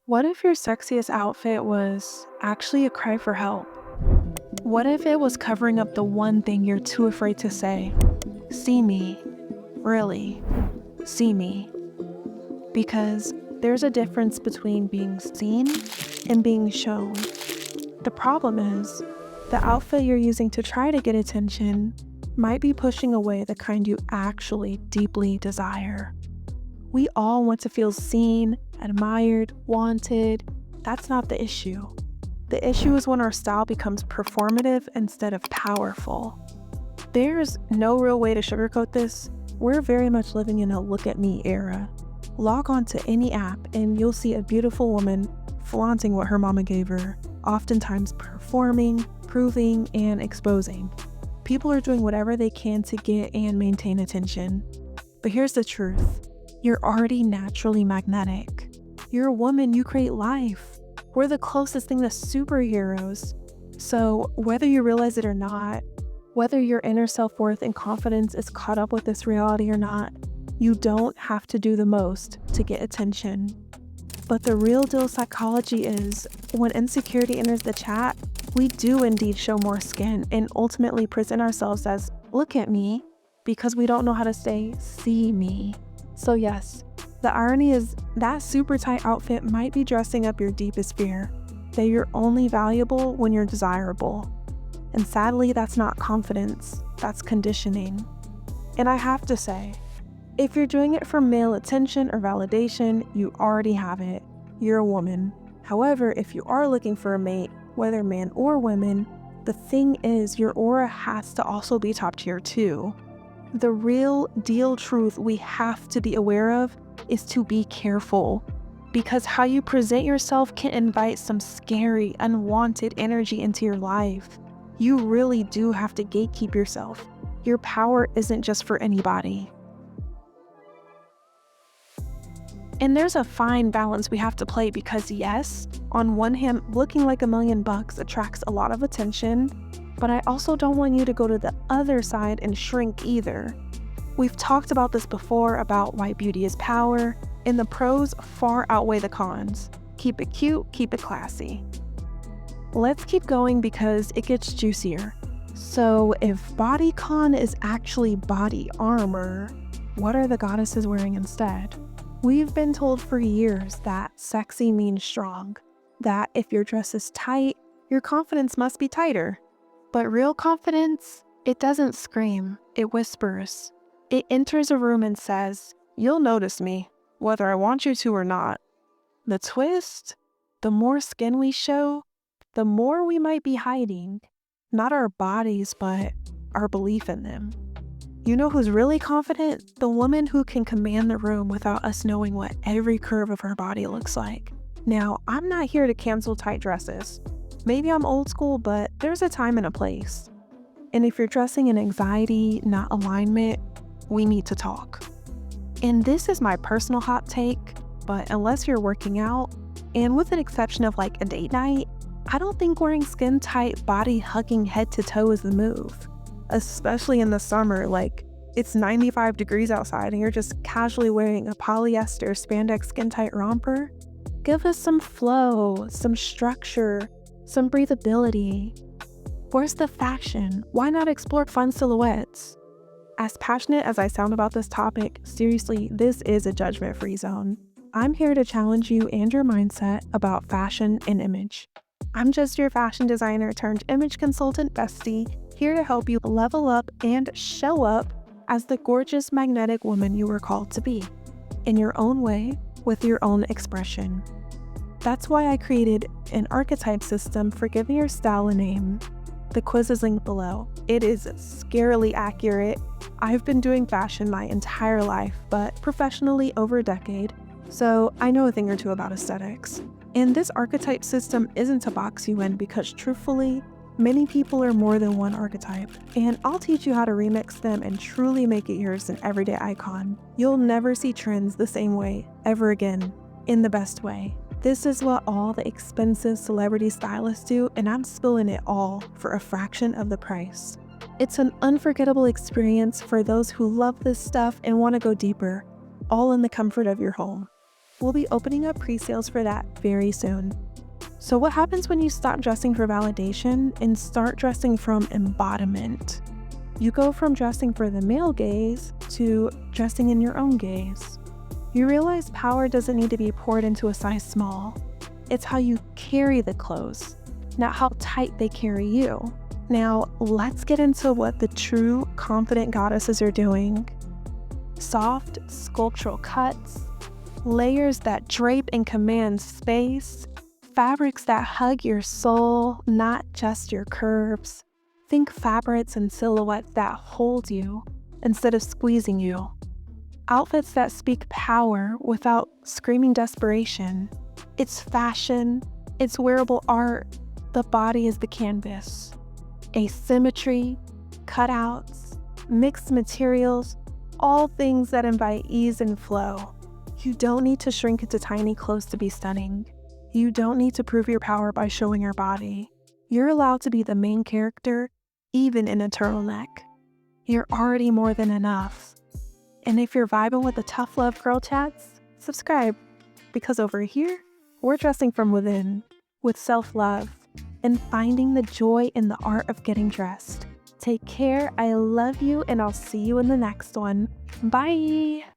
What if your sexiest outfit was actually a cry for help? What if it was covering up the one thing you're too afraid to say? See me. Really. See me. Because there's a difference between being seen and being shown. The problem is, the outfit you're using to try to get attention might be pushing away the kind you actually deeply desire. We all want to feel seen, admired, wanted. That's not the issue. The issue is when our style becomes performative instead of powerful. There's no real way to sugarcoat this. We're very much living in a look at me era. Log on to any app and you'll see a beautiful woman flaunting what her mama gave her, oftentimes performing, proving, and exposing. People are doing whatever they can to get and maintain attention. But here's the truth. You're already naturally magnetic. You're a woman, you create life. We're the closest thing to superheroes. So whether you realize it or not, whether your inner self-worth and confidence is caught up with this reality or not, you don't have to do the most to get attention. But the real deal psychology is, when insecurity enters the chat, we do indeed show more skin and ultimately present ourselves as, look at me, because we don't know how to say, see me. So yes, the irony is that super tight outfit might be dressing up your deepest fear, that you're only valuable when you're desirable. And sadly, that's not confidence, that's conditioning. And I have to say, if you're doing it for male attention or validation, you already have it. You're a woman. However, if you are looking for a mate, whether man or woman, the thing is your aura has to also be top tier too. The real deal truth we have to be aware of is to be careful, because how you present yourself can invite some scary, unwanted energy into your life. You really do have to gatekeep yourself. Your power isn't just for anybody. And there's a fine balance we have to play because yes, on one hand, looking like $1,000,000 attracts a lot of attention, but I also don't want you to go to the other side and shrink either. We've talked about this before about why beauty is power, and the pros far outweigh the cons. Keep it cute, keep it classy. Let's keep going because it gets juicier. So if bodycon is actually body armor, what are the goddesses wearing instead? We've been told for years that sexy means strong, that if your dress is tight, your confidence must be tighter. But real confidence, it doesn't scream, it whispers. It enters a room and says, you'll notice me, whether I want you to or not. The twist? The more skin we show, the more we might be hiding. Not our bodies, but our belief in them. You know who's really confident? The woman who can command the room without us knowing what every curve of her body looks like. Now, I'm not here to cancel tight dresses. Maybe I'm old school, but there's a time and a place. And if you're dressing in anxiety, not alignment, we need to talk. And this is my personal hot take, but unless you're working out, and with an exception of like a date night, I don't think wearing skin tight, body hugging head to toe is the move. Especially in the summer, like it's 95 degrees outside and you're just casually wearing a polyester spandex skin tight romper. Give us some flow, some structure, some breathability. Where's the fashion? Why not explore fun silhouettes? As passionate as I sound about this topic, seriously, this is a judgment-free zone. I'm here to challenge you and your mindset about fashion and image. I'm just your fashion designer turned image consultant bestie, here to help you level up and show up as the gorgeous magnetic woman you were called to be, in your own way, with your own expression. That's why I created an archetype system for giving your style a name. The quiz is linked below. It is scarily accurate. I've been doing fashion my entire life, but professionally over a decade, so I know a thing or two about aesthetics. And this archetype system isn't to box you in because truthfully, many people are more than one archetype, and I'll teach you how to remix them and truly make it yours an everyday icon. You'll never see trends the same way ever again, in the best way. This is what all the expensive celebrity stylists do, and I'm spilling it all for a fraction of the price. It's an unforgettable experience for those who love this stuff and want to go deeper, all in the comfort of your home. We'll be opening up pre-sales for that very soon. So what happens when you stop dressing for validation and start dressing from embodiment? You go from dressing for the male gaze to dressing in your own gaze. You realize power doesn't need to be poured into a size small. It's how you carry the clothes, not how tight they carry you. Now, let's get into what the true confident goddesses are doing. Soft, sculptural cuts, layers that drape and command space, fabrics that hug your soul, not just your curves. Think fabrics and silhouettes that hold you instead of squeezing you. Outfits that speak power without screaming desperation. It's fashion, it's wearable art, the body is the canvas. Asymmetry, cutouts, mixed materials, all things that invite ease and flow. You don't need to shrink into tiny clothes to be stunning. You don't need to prove your power by showing your body. You're allowed to be the main character, even in a turtleneck. You're already more than enough. And if you're vibing with the tough love girl chats, subscribe, because over here, we're dressing from within, with self-love, and finding the joy in the art of getting dressed. Take care, I love you, and I'll see you in the next one. Bye!